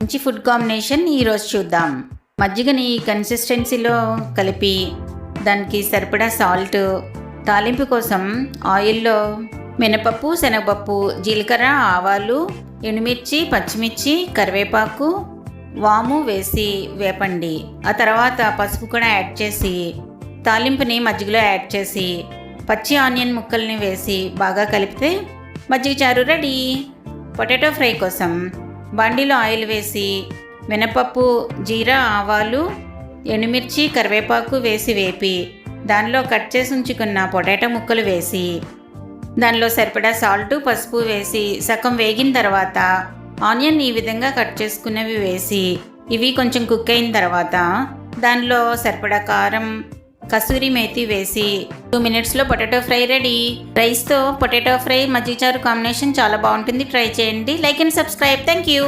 మంచి food combination ఈరోజు చూద్దాం. మజ్జిగని కన్సిస్టెన్సీలో కలిపి దానికి సరిపడా సాల్ట్, తాలింపు కోసం ఆయిల్లో మినపప్పు, శనగపప్పు, జీలకర్ర, ఆవాలు, ఎండుమిర్చి, పచ్చిమిర్చి, కరివేపాకు, వాము వేసి వేపండి. ఆ తర్వాత పసుపు కూడా యాడ్ చేసి తాలింపుని మజ్జిగలో యాడ్ చేసి పచ్చి ఆనియన్ ముక్కల్ని వేసి బాగా కలిపితే మజ్జిగ చారు రెడీ. పొటాటో ఫ్రై కోసం బండిలో ఆయిల్ వేసి మినపప్పు, జీరా, ఆవాలు, ఎండుమిర్చి, కరివేపాకు వేసి వేపి దానిలో కట్ చేసి ఉంచుకున్న పొటాటో ముక్కలు వేసి దానిలో సరిపడా సాల్ట్, పసుపు వేసి సగం వేగిన తర్వాత ఆనియన్ ఈ విధంగా కట్ చేసుకున్నవి వేసి ఇవి కొంచెం కుక్ అయిన తర్వాత దానిలో సరిపడా కారం, కసూరి మేతి వేసి 2 minutesలో పొటాటో ఫ్రై రెడీ. రైస్తో పొటాటో ఫ్రై, మజ్జిగ చారు కాంబినేషన్ చాలా బాగుంటుంది. ట్రై చేయండి. Like and subscribe. Thank you.